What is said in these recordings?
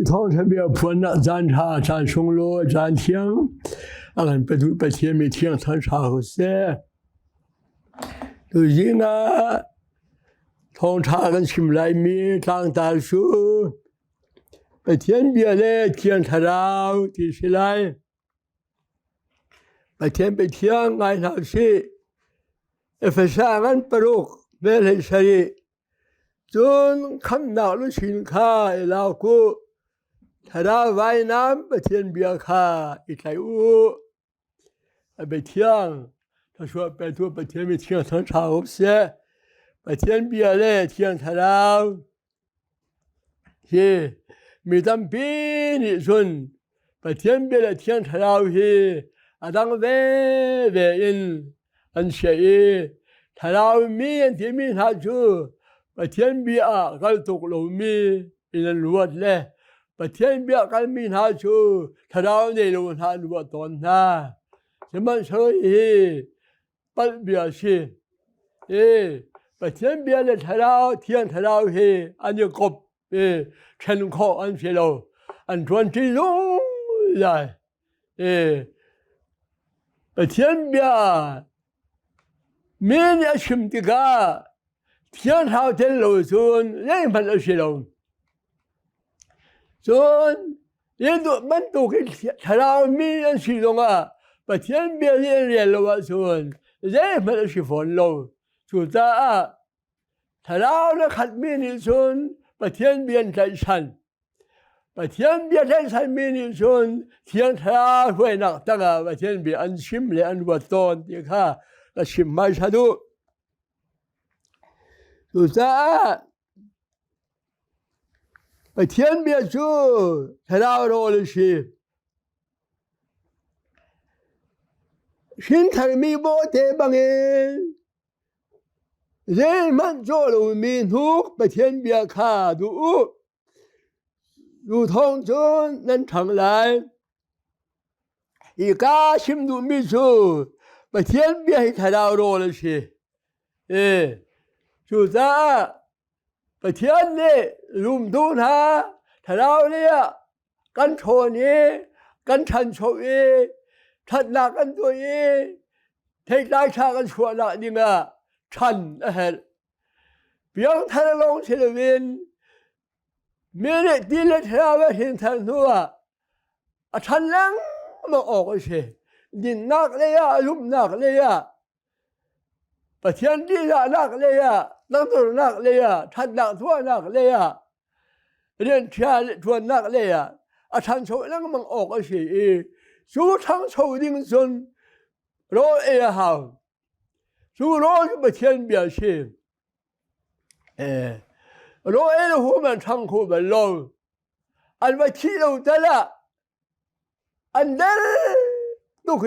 通常别破那咱茶咱松罗咱听，俺不都不听没听他茶好些，都因啊，通常跟亲来面长大树，不听别的听他绕提起来，不听俺那些，不上俺不入没来谁。จนคำหนักลุชินข้าเรากูถ้าเราไว้น้ำไปเทียนเบียร์ข้าอีกไกไปเที่ยงถ้าชวนไปทั่วไปเที่ยงไม่เที่ยงทั้งเช้าเสียไปเที่ยงเบียร์เลยเที่ยงถ้าเราที่มีตั้งปีนี่ส่วนไปเที่ยงเบียร์เลยเที่ยงถ้าเราที่ตั้งเว่อินอันเสียถ้าเรามีอันที่มีหาจูประเทศเบียร์ก็ตกลงมีอินลวดเลยประเทศเบียร์ก็มีหาชูถ้าเราได้ลงหาลวดตอนน่ะจะมันช่วยปัดเบียร์สิประเทศเบียร์เลยถ้าเราเที่ยงถ้าเราอันนี้กบเช่นข้ออันเสียเราอันชวนที่ลุงเลยประเทศเบียร์มีเนี่ยชิมติกา天朝天路村，人们都是龙。村，人都满都给天朝民人是龙啊，把天边人了啊村，人们都是风龙。就在啊，他老了看民的村，把天边在山，把天边在山民的村，天朝会那大个把天边安心了安我当的看，那心买啥都。就是把天边住，才到了的是，心态没包的帮人，人们做了民族，把天边看住，如同中能常来，一家心都没住，把天边才到了的是，就在ประเทศนี้รุมดูนะถ้าเราเนี่ยกันโชนี้กันชันโชทัดหนักกันตัวเทคได้ชากันชัวหนักนี่นะชันเพียงท่านลงเฉลวินมีเด็กดีเลยเท่าว่าเห็นทางตัวชันลังมาออกเฉยดินหนักเลยรุมหนักเลยประเทศที่นักเลยนักตัวนักเลยทัดนักทั่วนักเลยเรียนชาทั่วนักเลยทันโชว์นั่งมันออกสิสู้ทั้งโชว์ดิ้งซนรอหาวสู้รอจะประเทศเบียร์สิรอหัวมันทั้งคู่มันลงอันว่าที่เราแต่ละอันเดินตุก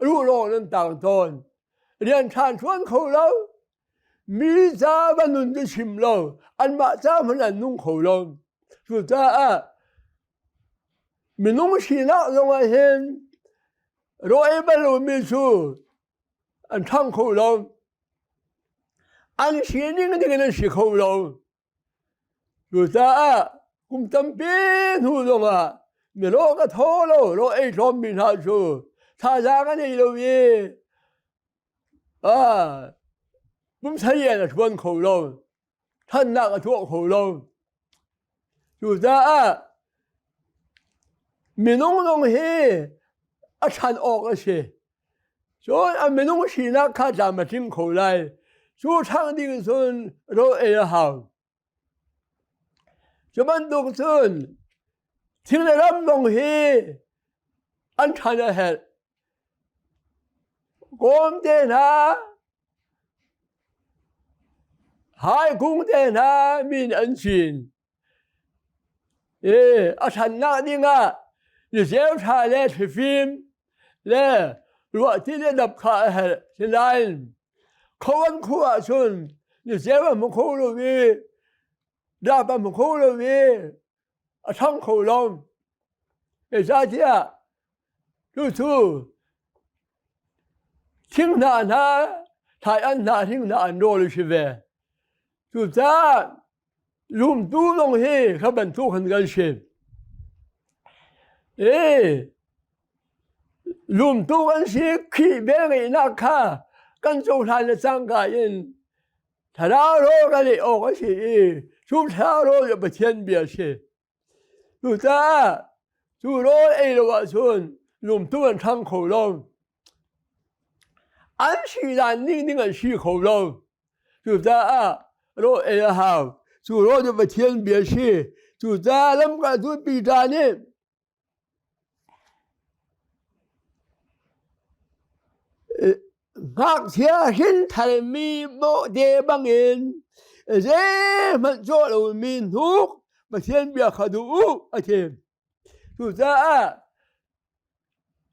รู้รอนั้นต่างตนเรียนชาญชวนเขาเรามีซาบันนุนจะชิมเราอันมาซามันอันนุ่งเขาเราสุดท้ายมีนุ่งชีนักลงมาเห็นรอยบรรลุมีสูอันทั้งเขาเราอันชีนี่ก็ที่กันชีเขาเราสุดท้ายกุมตั้มเป็นหูลงมีโลกก็โทเราโลกชมมีท่าสูท่าจากันในเราผมใช้เงินชวนเขาลงท่านนักทั่วเขาลงอยู่จ้ามีน้องลงเฮฉันออกสิส่วนมีน้องชีนักข้าจะมาทิ้งเขาเลยส่วนทางดิ้งส่วนเราหาวจะมันตรงส่วนทิ้งในลำลงเฮอันฉันเหตุก้มเดินหายกุ้งเดินมีอันชินฉันนักดิ้งอยู่เจ้าชายเล่นฟิล์มเล่รู้ว่าที่ได้ดับขาเหตุเช่นไรเขาวันคู่ส่วนอยู่เจ้ามันคู่รู้วิดับมันคู่รู้วิทั้งคู่ลงใช่ที่รู้ทิ้งหน้าถ่ายอันหน้าทิ้งหน้าอันโดนชีวิตสุดท้ายลุมตู้ลงเฮเขาบรรทุกขันกันเชฟ ลุมตู้กันสิขี้เบงไอ้นักข้ากันโจทานสังกายินถ้าเราโรกันเลยออกสิชุบเท้าโรจะไปเทียนเบียร์สิดูจ้าจูโรไอ้ละวะชนลุมตู้กันทั้งเขาลงอันสีดานนิ่งกันสีเขาลงดูจ้าโรไอ้ละหาวจูโรจะไปเทียนเบียร์สิดูจ้าลำกันดูปีดานี่หากเสียหินทะเลมีโมเดบังเอินมันโจเรามีทุกมาเทียนเบียร์ขาดูอาเทียนดูจ้า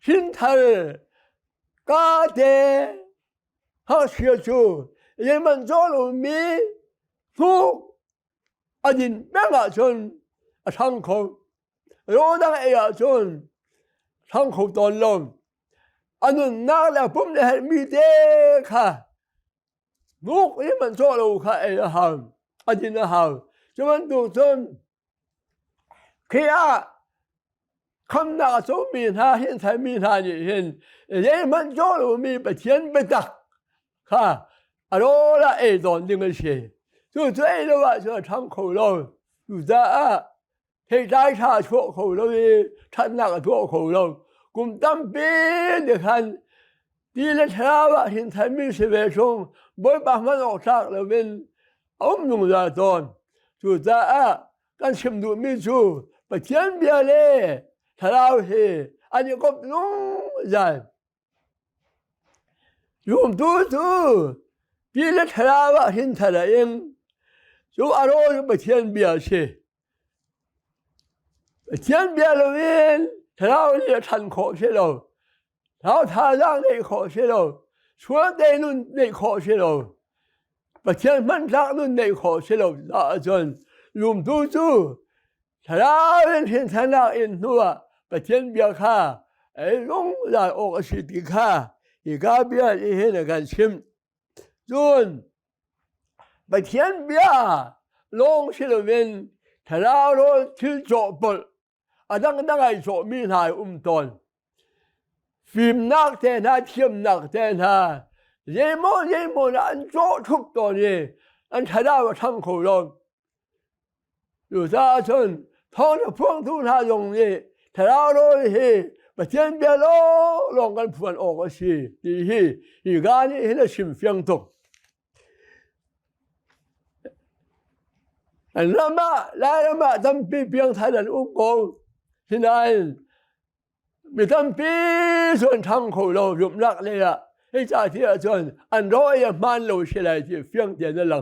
หินทะเลกาเดหากเสียจูมันโจเรามีทุกอดินแบงอาชนทั้งเขาโรดังเออาชนทั้งเขาตอนลมอันนั้นนักแล้วผมเลยมีเด็กค่ะลูกนี่มันโซ่เราค่ะไอ้หามอันนี้นะหามจะมันดูจนเขียคำนักโซ่มีหาเห็นใช้มีหานี่เห็นยังมันโซ่เรามีไปเทียนไปตักค่ะอารมณ์ละไอ้ตอนนี้มันเสีย就这的话就唱口了，有的ให้ได้ชาชั่วเขาเลยท่านนักทั่วเขาเลยกุมตั้มเป็นเด็กขันดีเลยชาวบ้านเห็นไทยมีเสวชงบ่อยบางมันออกจากแล้วเป็นอ้อมนุ่งยาตอนจู่จ้ากันชิมดูมีจู่ไปเทียนเบียร์เลยถ้าเราเฮอันนี้ก็นุ่งใจยุ่มตู้ดีเลยชาวบ้านเห็นไทยเองจู่อารมณ์ไปเทียนเบียร์เช่เทียนเบียร์เราเองถ้าเราเนี่ยทันขอเช่เราเราท่าร่างในขอเช่เราชวนในนุ่นในขอเช่เราประเทศมันรักนุ่นในขอเช่เราละจนลุมตู้ถ้าเราเห็นท่านนักเอ็นหัวประเทศเบียร์ข้าไอ้ลงได้ออกสิทธิ์ข้าอีกาเบียร์ที่เห็นกันชิมจนประเทศเบียร์ลงเช่เราเป็นถ้าเราที่จบอันนั้นไอ้โจมีนายตอนฟิล์มนักเตนะเทียมนักเตนะเยี่ยมอันโจทุกตอนนี้อันถ้าได้ว่าทั้งโคลนอยู่ซะจนท้องจะพ่วงทุกท่าตรงนี้ถ้าเราเฮ้ประเทศเบลลงกันพวนออกสิดีอีกการนี้เห็นชิมเฟียงตกอันนั้นมาทำปีเพียงไทยดันกงที่ไหนมีทำปีส่วนทางของเราหยุดรักเลยให้จ่าที่ส่วนอันร้อยมันเราเฉลยที่เฟียงเดียนนั่นแหละ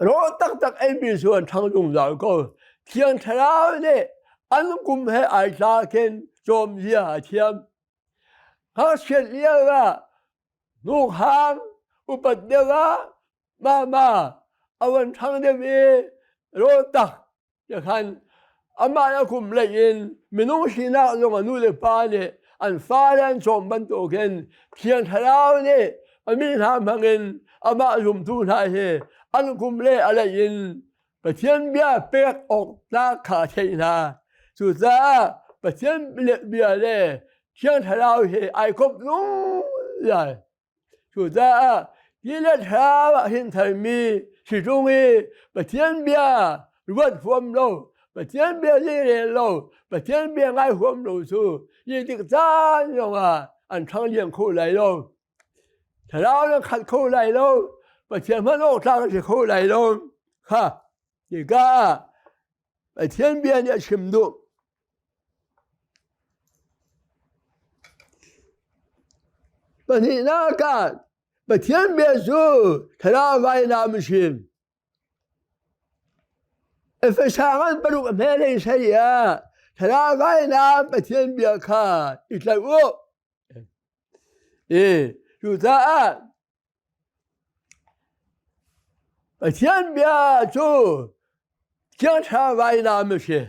เราตักไอ้มีส่วนทางลุงเราก็เทียงเท้าเนี่ยอันกุมให้ไอ้ตาเข็นโจมเสียเทียมเขาเฉียดเลี้ยว่าลูกหางอุปัตเดวะมาเอาวันทางเดียวโรตักอย่างนั้นอามาแล้วคุมเลยอินไม่นุ่งชีนักลงอนุเลปาเนี่ยอันฟ้าแรงชมบรรทุกเห็นเพียงเท้าเนี่ยอันมีทางพังเงินอามาลุมทุ่งไทยอันคุมเลยอะไรอินประเทศเบียเปียกออกตาขาเทียนาสุดท้ายประเทศเบียเลยเพียงเท้าไอ้คบนุ่งใหญ่สุดท้ายที่เลือดเท้าเห็นไทยมีสิตรงนี้ประเทศเบียรวดความโลประเทศเบียเรียนโลประเทศเบียง่ายความโลสู้ยิ่งติดจ้านลงอันทั้งเลี้ยงคู่ไหลโลถ้าเราต้องขัดคู่ไหลโลประเทศมันโลกทางจะคู่ไหลโลค่ะนี่ก็ประเทศเบียเนี่ยชิมดูปฏินาการประเทศเบียสู้ถ้าเราไว้น้ำชิมفشاغل بروق مالي شيئا تلاقينا بتين بيكا يتلاقوا جوتاء بتين بياتو كان تلاقينا مشي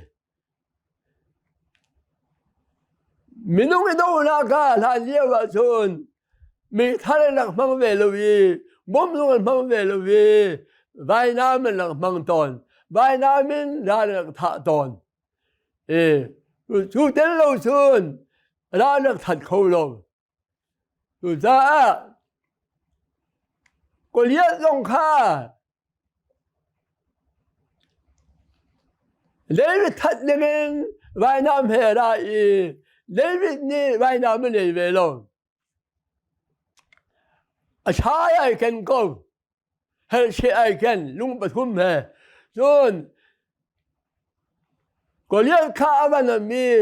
منو يدونا قال هالي واتون ميتالنك مغبلوي بومنو مغبلوي باينا من لك مغتونบายน้ำมินได้ท่าตอน chú tên lâu xuân ra được thật khâu lâu rồi ra có liệt long kha David thật nên vài năm hè ra David ni vài năm này về lâu trái ai cần câu hay sẽ ai cần lung bát thum hè xuân có liệt kha văn là mi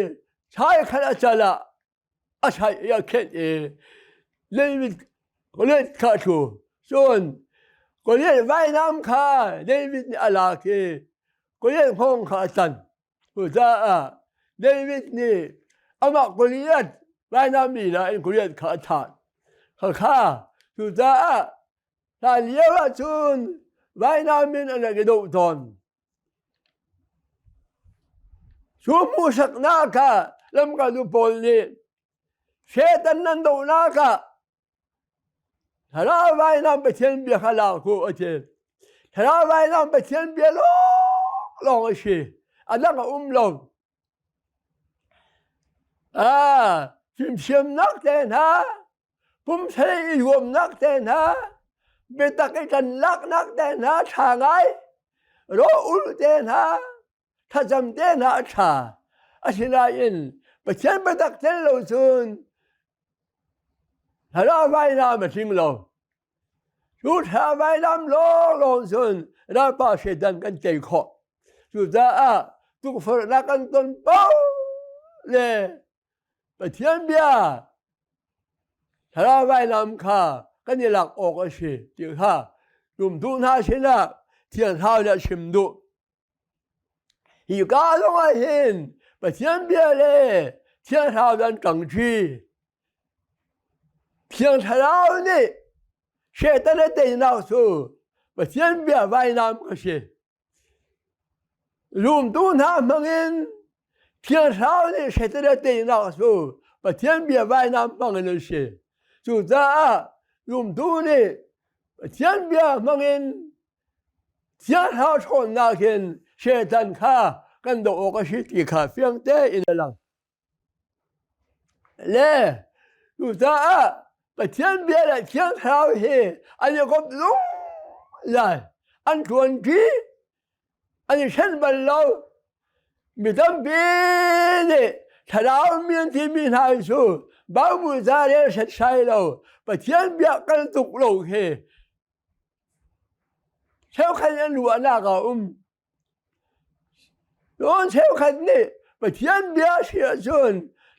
trái khá là là trái ya khen David có liệt kha chú xuân có liệt vài năm kha David ni ala kê có liệt phong kha tan rồi ra David ni ama có liệt vài năm mi là có liệt kha tan kha rồi ra là liêu là xuân vài năm mi là cái độ tròn xuống mua sạch na cả làm cả đồ bồn đi xe tân năng độ na cả thà ra vài năm bị thiên bị khai lão của ở trên thà ra vài năm bị thiên bị long ở xe anh đang ở lòng phim nát tên ha phim thấy gồm nát tên ha bị ta cái chân nát tên ha thà ngay rồi ul tên haถ้าจำได้นะชาอาชีพอินไปเช่นไปตักเช่นเราส่วนถ้าเราไปน้ำมาทิ้งเราชุดถ้าไปน้ำลงส่วนเราป้าเสด็จกันใจขอชุดจะทุกคนรักกันต้นเป้าเลยไปเที่ยงเบียถ้าเราไปน้ำข้ากันนี่หลักออกอาชีพที่ข้าลุ่มทุนหาชนะเที่ยงเท้าจะชิมดู一家中的人把天别嘞，天上人争取，平常的谁在那电脑上把天别外南个些，轮到他们人平常的谁在那电脑上把天别外南帮人些，就在轮到的天别帮人天上从那天。เช่นข้ากันโดอกชิติข้าเฟียงเตอินลังเล่ดูซะไปเทียนเบียร์เทียนเท้าเฮอันนี้ก็ลุงเลยอันชวนจีอันนี้เช่นบัลลังมีตั้งปีนี่ถ้าเรามีที่มีทางสู้บ้าบุษาเรื่องเสร็จใช่เราไปเทียนเบียร์กันตุกโลกเฮเช้าขันยันหัวหน้าก็โดนเชฟขันนี่ไปเทียนเบียร์เสียส่วน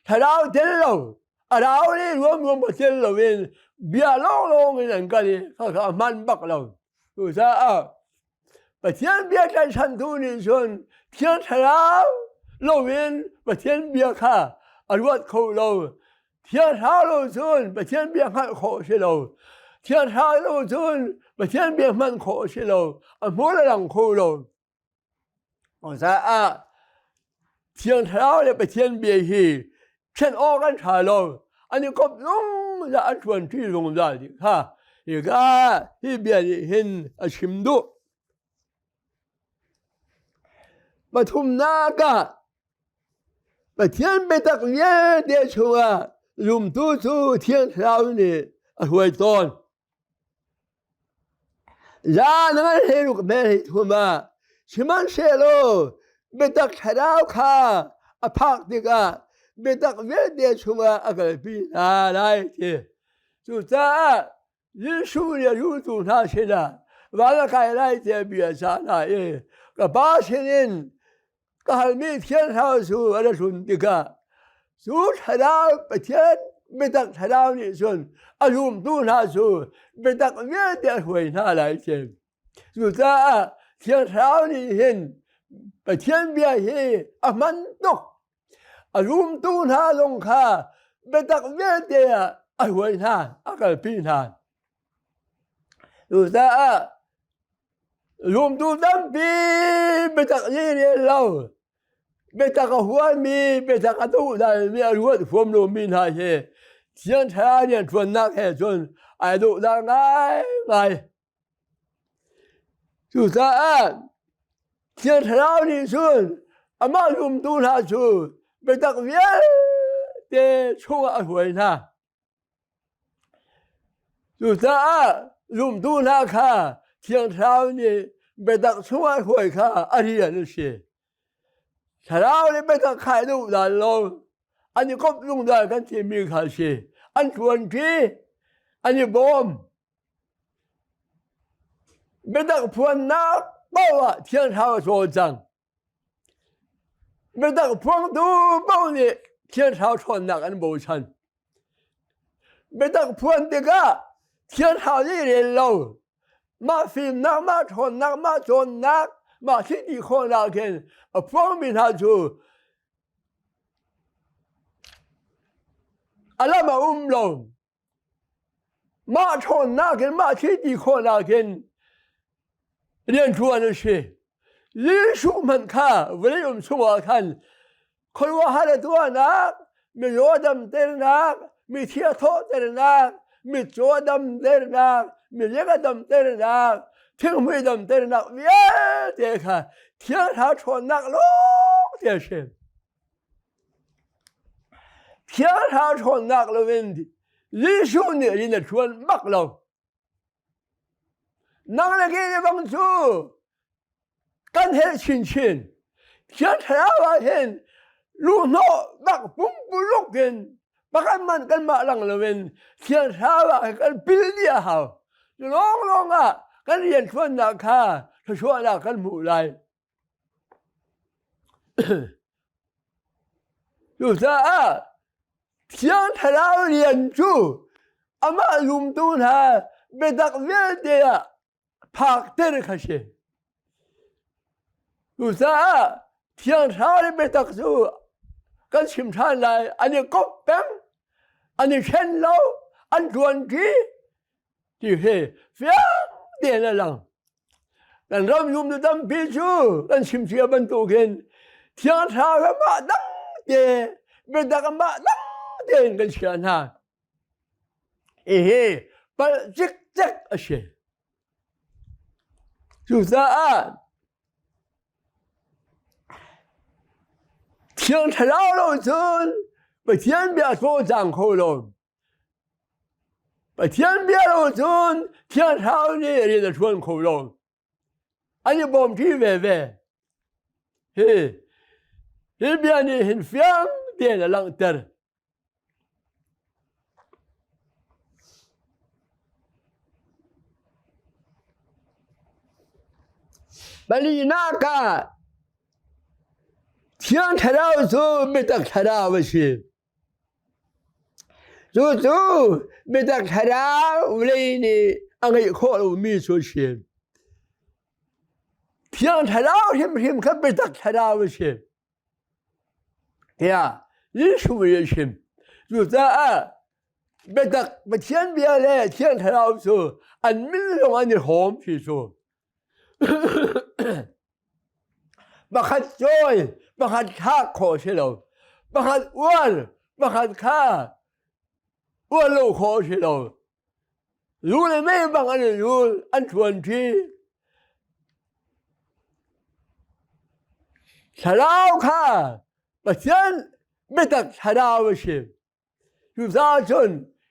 ถ้าเราเท่เราเราเนี่ยรวมมาเท่เราเองเบียร์ลงกันอย่างกันเลยเขามันบักเราดูซะไปเทียนเบียร์ใจฉันทุนี่ส่วนเทียนถ้าเราเองไปเทียนเบียร์ข้าอรวดเขาเราเทียนถ้าเราส่วนไปเทียนเบียร์ข้าขอเสียเราเทียนถ้าเราส่วนไปเทียนเบียร์มันขอเสียเรามัวหลังเขาเรา我说天朝的不天别去，天奥干茶楼，俺你搞弄那转这种的哈，一个一边的很深度，把从那个把天别得脸的出用多出天朝的会断，然那个黑路没出嘛。ชิมันเชโลเบตักชะดาวข้าอภักดิกาเบตักเวเดชุมาอากาปีนาได้เจสุดท้ายยิสูเรียรู้ตัวน่าเชนะวันละใครได้เจเบียชาหน้าก็บ้าเชนินก็ให้มีเทียนเท้าสู่อะไรสุนติกาสู่ชะดาวไปเทียนเบตักชะดาวนี่ส่วนอารมณ์ตัวน่าสู่เบตักเวเดหวยน่าได้เจสุดท้ายเทียนเท้านี่เห็นไปเทียนเบียร์เฮมันตกรุมตูน่าลงข้าไปตักเวเดียหวยน่าอากาศปีน่าดูซะรุมตูตั้งปีไปตักยี่เรียนเราไปตักหัวมีไปตักตู้ได้มีอรวดฟอมโลมีน่าเฮเทียนเท้าเนี่ยชวนนักเฮชวนไอ้ดูได้ไงดูซะเทียนเท้านี่ส่วน أما يوم دونها شو بتقوية شو أهوينا شو تا يوم دونها كا تيان شاوني بتق شو أهوي كا أريان الشيء شراوني بتق خايلو دالو أني قب لون دال كان تيمي كاشي أن شوان كي أني بوم بتق فونا باوا تيان شاو شو جان بتق فوان دو باوني天朝穿那个不穿，别当穿这个天朝的人喽，马飞那马穿那马穿那马身体好那个，方便他就，阿拉马喽，马穿那个马身体好那个，连穿的是，人数门看，为了什么看？คนว่าหาตัวนักมีโยดมเตรนักมีเทียโทเตรนักมีโจดมเตรนักมีเล็กดมเตรนักถึงไม่ดมเตรนักเวียเด็กค่ะเทียท้าชนนักลูกเทียเชมเทียท้าชนนักลูกวินดีลิชูเนี่ยลินชวนมักเรานักเล็กนี่บางจูกันเห็นชินเทียท้าว่าเห็นลูกน้อบักปุ่มปุลุกเกินบักมันกันมาหลังเลวินเทียนชาวกันปิลเดียหาวลองอ่ะกันเรียนชวนนักข่าชวนนักกันหมู่ไรอยู่ซะเทียนชาวเรียนจูอามาลุมตูนฮะเบดักเวเดียพักเตอร์ขเชอยู่ซะเทียนชาวเบดักจูกันชิมชาไลอันนี้ก็เป็นอันนี้เช่นเราอันจวนที่ที่เฮเฟียเดียนละลังกันรำยุ่มดูดำพิจูกันชิมเชียบรรทุกินเทียนชาก็มาดังเดเป็นดักมาดังเดนกันเชียนะเฮ้ปะจิกจิกอเชจุดนั้น天朝老尊，把天边说张口了，把天边老尊，天朝的人的穿口了，俺就帮提喂喂，嘿，这边的很方便的浪得，把你那个。天朝老祖没得朝老去，祖没得朝老来呢，俺个考虑没出去。天朝老什可没得朝老去，呀，人数也行，就是没得把天边来天朝老祖，俺没让俺的好去说，把看joy。บางทีข้าขอเชื่อเราบางทีอ้วนบางทีข้าอ้วนเราขอเชื่อเรารู้เลยไหมบางอันรู้อันชวนที่ชะลาวข้าประเทศไม่ตักชะลาวเชื่ออยู่ซาจน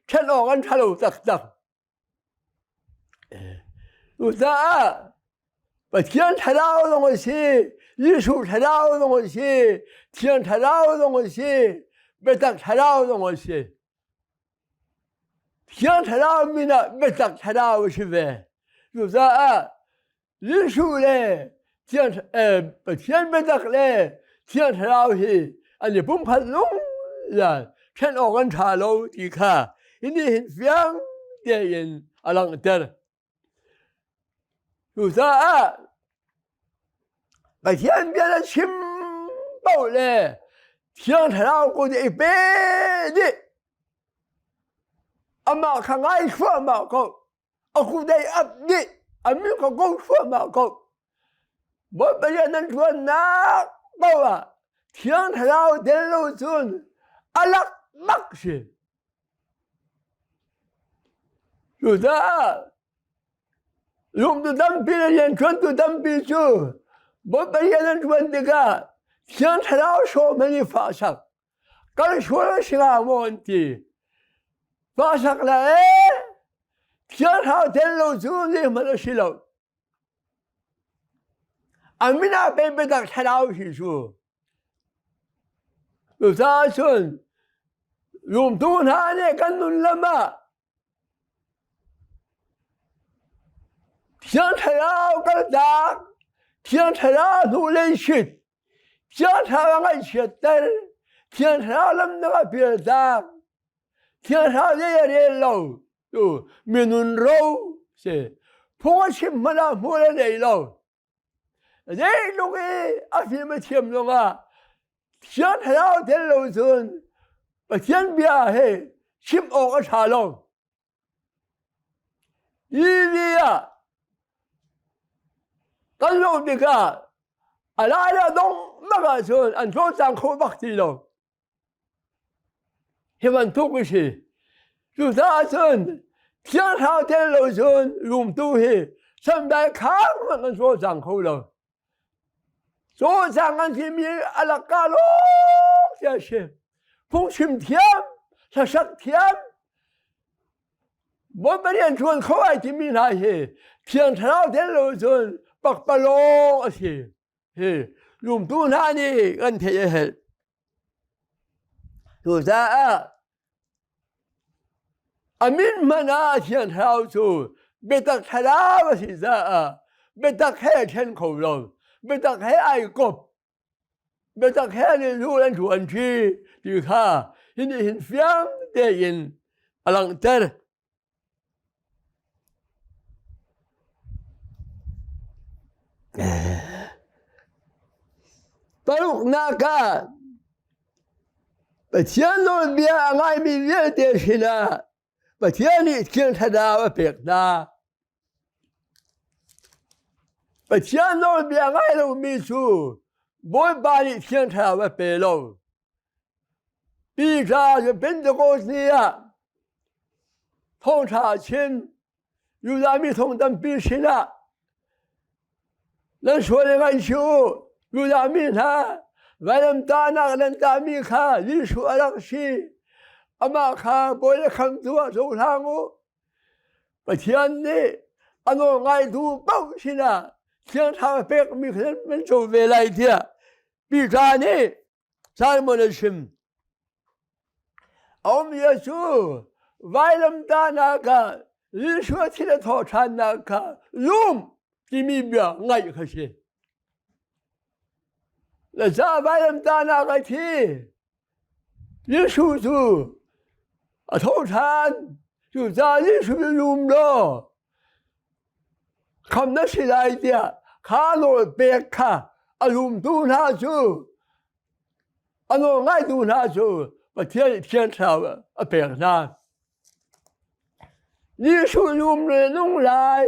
ฉันออกกันชะลาวตักอยู่ซาประเทศชะลาวตรงนี้艺术材料的东西，听材料的东西，没当材料的东西，听材料没那没当材料是呗？就是艺术嘞，听不听没当嘞，听材料是，俺你不怕弄呀？看我跟茶楼的看，人家很方的人阿啷得，就是把天边的情报嘞，天朝过的一辈子，阿妈看爱说嘛讲，阿古代阿弟阿没个讲说嘛讲，我不要能说哪包啊，天朝电路村阿拉马是，就是用的当兵的人全都当兵去。我不要人说这个天才老说门的发生，刚说的是个问题，发生了天朝天路主的没得事了，俺们那边被他看到是说，有啥说，用多他呢跟弄了嘛，天才老跟打，天才老努力学。天朝俺学的，天朝人那个别的，天朝这人老就没弄肉是，破钱没那破的来了，这东西啊，什么钱弄啊？天朝的老孙，把钱别嘿，钱我个查了，因为啊，咱老这个。啊，来了东那个时候，俺桌上口bak地了，希望多个是，就啥时候，天朝天老孙用东西，上边看俺桌上口了，桌上俺前面阿拉嘎喽，这是，风晴天，他上天，我们连桌口还前面那些，天朝天老孙白白喽是。用多那里跟他也很，就啥啊？民们那天朝说，别得看到是啥别得看天口了，别得看爱国，别得看你路人转去，你看，人家很香的人，阿郎得。Baru naka, batiano biya ngai mi biya desina, batiani kin tada pekna, batiano biya ngai lo misu, boy bali kin tada pelo, bisa je Pentecost通查亲，有咱们同等必须的，能说的俺修。有咱们他，俺们大那个人咱们看，你说那些，俺们看不是看多走上我，不天的，俺们爱读报去了，天上白米可能走回来的，比啥呢？咱们的心，我们也说，俺们大那个，你说起来讨产那个，用的米表爱可是。那啥玩意大那个天，你叔叔啊，头产就在你叔叔用了，看那是来的，看到别看，啊用多那就，啊我爱多那就，把天朝啊别看，你叔用了弄来，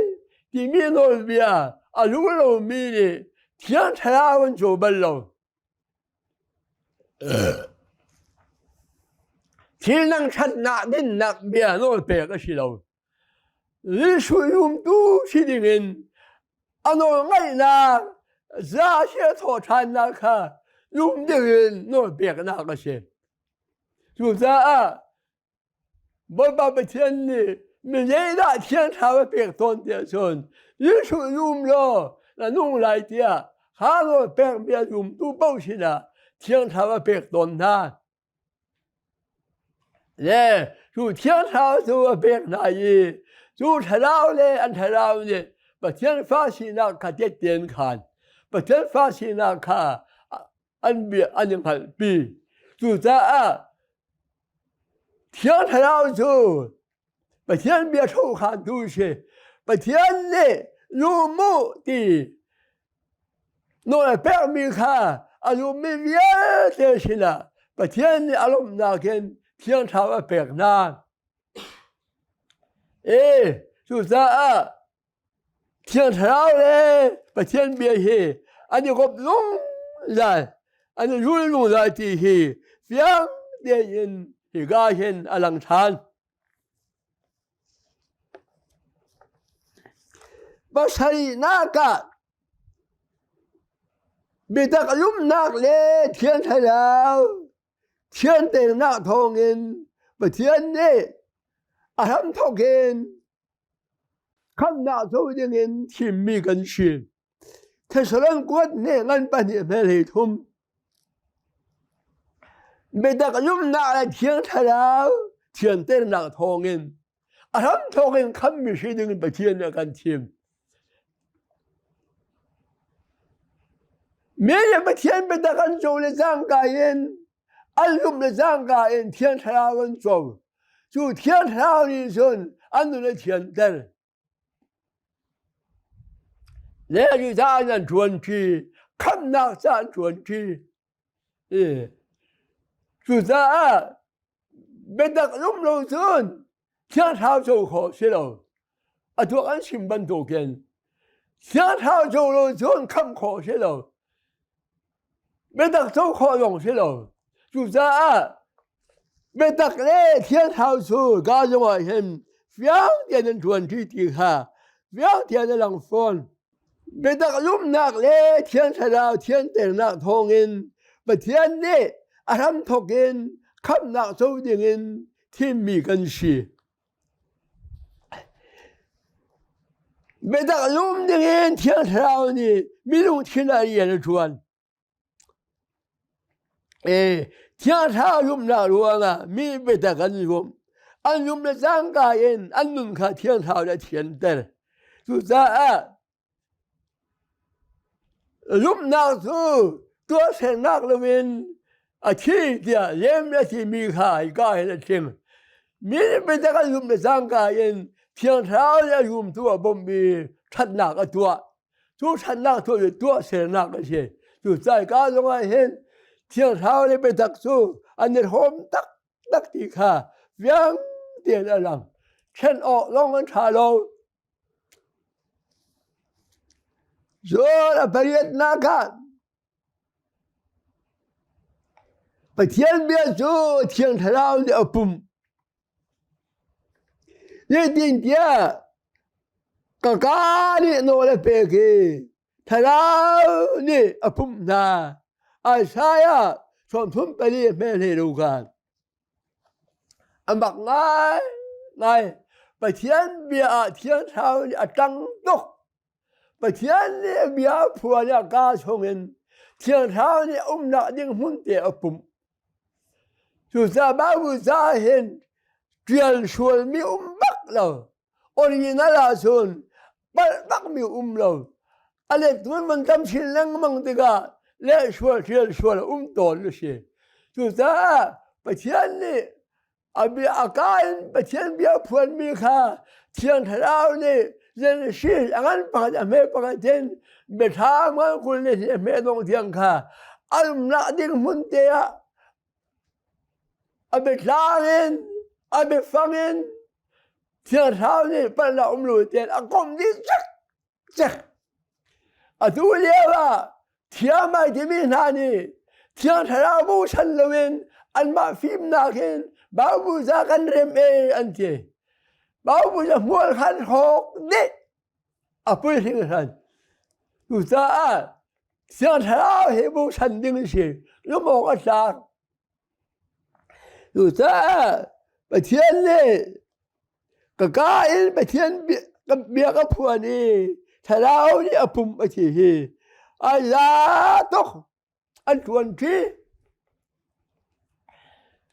地面那边啊如果路面的天朝我就不了。天能产那人那边那别个是喽，你说用多些的人，啊那爱那这些土产那个用的人那别个那个是，就是啊，我把不天的，没人那天朝别端的说，你说用了那弄来的，还那别用多包些的。天朝别端他，嘞，就天朝就别那一，就知道嘞，俺知道嘞，把天发现那看点点看，把天发现那看，俺别俺就看比，就在天朝就，把天别偷看东西，把天嘞入目的，弄来别没看。啊，就没别的事了，把天的阿龙那跟天朝别那，就在天朝嘞，把天别去，俺就个弄人，俺就弄在地去，想的人一个人阿郎产，把谁那个。bị ta cả lúc nạc lệ thiên thầy nào thiên tên nạc thong in và thiên nè thăm thong in khăm nạc thong in thiên mi gần xuyên thế sở lần quất nè ngăn bản địa mê lì thum bị ta cả lúc nạc lệ thiên thầy nào thiên tên nạc thong in thăm thong in khăm mi xuyên in và thiên nè gần thiên Mẹ bà thiên bà ta khăn châu lê giang gà yên Anh lúc lê giang gà yên thiên thảo vẫn châu Chú thiên thảo đi xuân Anh lê thiên tên Lê đi ra nhân chuẩn trì Khăm nạc ra chuẩn trì Chú ra Bà ta lúc lâu xuân Thiên thảo châu khó xí đâu Thuộc anh xin bắn tổ kiến Thiên thảo châu lâu xuân khăm khó xí đâu Bê tắc châu khó lòng xí đâu Chú ra Bê tắc lê thiên thảo chú Gà dòng ở hình Phiang tiền nhân chuẩn trì tì khá Phiang tiền nhân lăng phôn Bê tắc lúc nạc lê thiên thảo thiên tiền nạc thong in Bà thiên nê thăm thọc in Khắp nạc châu đình in thiên mì gần xì Bê tắc lúc đình in thiên thảo nì Mì lùng thiên là yên chuẩn thiên thảo lúc nào luôn mi bê ta gần luôn anh lúc là giang gà yên anh lúc khá thiên thảo là thiên tên chú ra lúc nào tôi sẽ nạc là mình khi kia lêm là thì mi khá gà là thiên mi bê ta gần lúc là giang gà yên thiên thảo là lúc tôi bông bì thật nạc ở tôi thật nạc tôi sẽ nạc là gì chú ra gà dòng ai hình thiên thảo này bị đặc số anh ấy hôm tắc thì khá viếng tiền ở lòng chân ổ lòng anh thả lâu rồi là phải biết nà cả phải thiên biết số thiên thảo này ở bùm nên tin kia cả này nó là bề kì thảo này ở bùm nà saya from thum beli mele lugan ambak ngai bà thiên bia thiên thảo trăng túc bà thiên bia phùa nhà ca sông in thiên thảo nạ đinh hun tệ ở bụng chú ra bao vụ ra hình truyền xuân mi bắc lầu original là xuân bắc mi lầu anh ấy tuân mình tâm xin lăng mong tì cả lẽ xua là tồn nó xì chú ta bà thiên nè bị can bà thiên bia phuan mi kha thiên thảo nè dân xì anh bà đã mê bà thiên bê thang màคุณnè mê đông thiên kha anh nạ đinh hun tê bê thang in bê phang in thiên thảo nè bà là lùi tiền công đi chắc tu liêu thiên mai thì mình nani thiên thảo bu sanh lawin anh mà phim nakin bao bu ra kan rem anh chị bao bu ra mua khăn hộp đấy bui sinh thần tu ta thiên thảo hệ bu sanh đinh gì lúc một cái sáng tu ta bà thiên này cái bà thiên bia cái phuan đi thảo đi bum bà chị Allah toch anh chuẩn trí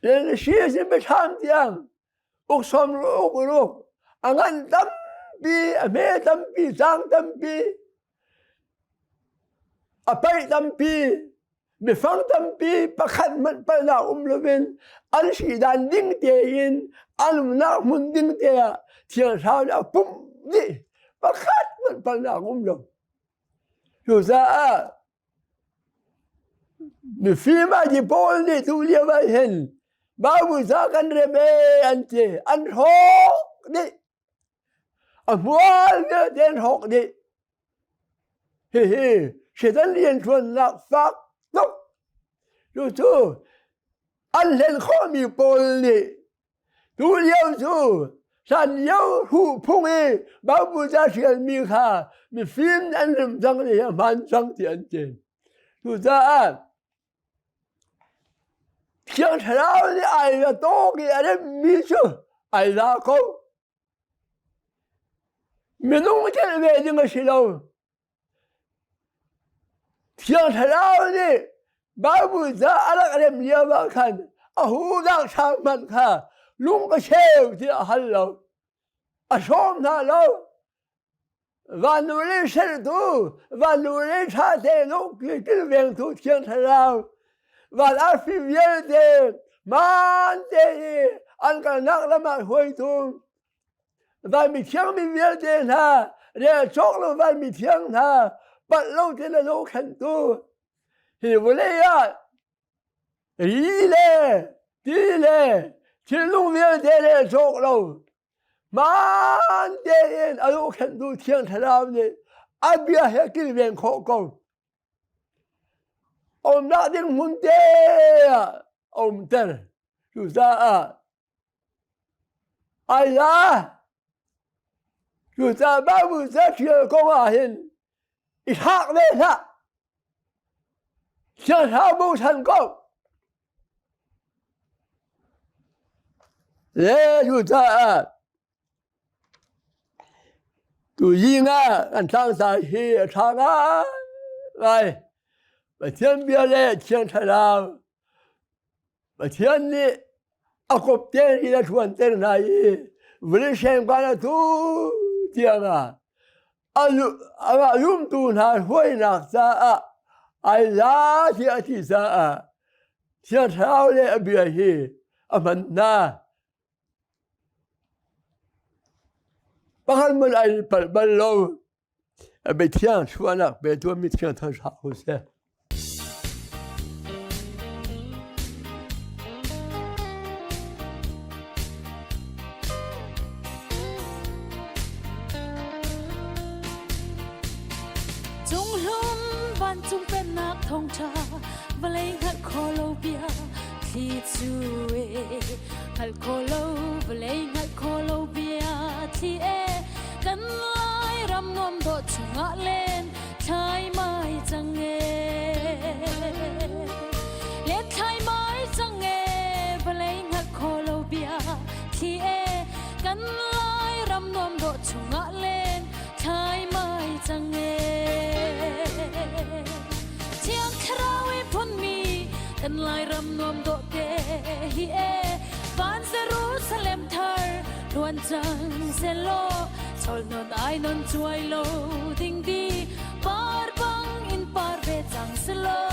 nên xưa sẽ bị tham tiếng ốc xóm ốc anh tâm bi mẹ tâm bi giang tâm bi bay tâm bi bị phăng tâm bi bắt khăn mất bắt nào lên anh chỉ đàn đinh tiền anh nào muốn đinh tiền thiên sao đã bum đi bắt khăn mất bắt nào lên chú ra bị phim gì bol đi tu liêu vậy hình bao bữa ra căn rem anh chị anh hốt đi mua cái tiền hốt đi sẽ đến liên xuân lạc phát tốt chú anh lên khó mi bol đi tu liêu chú san yêu hụ phung ấy bao bữa ra chuyện mi khá mi phim anh rem răng đi man răng tiền tiền dù ra tiếng thở nào thì ai là to kia đấy mi chứ ai là không mình không thể về những cái gì đâu tiếng thở nào thì bao bùi ra ăn cái đêm nhiều mà khăn hú đang sang mặt khá lúc cái xeo thì hẳn lâu xóm thà lâu và nụ lên sân tu và nụ lên xa thế lúc cái viên tu tiếng thở nào và đã phi viên thế man thế anh cả nặng lắm mà hồi tu và mình tiếng mình viên thế ha để chốc lâu và mình tiếng ha bắt lâu thế là lâu khẩn tu thì vừa lấy à đi lệ chỉ lúc viên thế là chốc lâu man thế anh lâu khẩn tu tiếng thở nào này anh biết hết cái viên khổ công ông đã đến muốn thế ông tên dù ra ai ra dù ra bao nhiêu giá trị công hiện ít hạng lên ha chẳng sao bố thành công thế dù ra tụi gì nga anh sang sai hi sang này và thiên bia lệ thiên thà nào và thiên đi cọp tên đi là chuẩn tên này vừa xem qua là tu tiếng lum tu na hoi nạc sa ai lá thì sa thiên thao lệ bia hi mình na bakal mình ai bận lâu bị thiên xuân nạc bị tôi bị thiên thằng sao thế chung bên nát thông cha và lấy hạt khô lâu bia khi chui hạt khô lâu và lấy hạt khô lâu bia thì cắn lại rầm nuông độ chung ngã lên trái mai chẳng nghe lên trái mai chẳng nghe và lấy hạt khô lâu bia thì cắn lại rầm nuông độ chung ngã lên trái mai chẳng ngheกันลายรำนวมโดเกฮีฟานเซรูซาเลมเธอรวนจังเซโลชอลนนไอนนช่วยโลดิ้งดีปาร์บังอินปาร์เวจังเซโล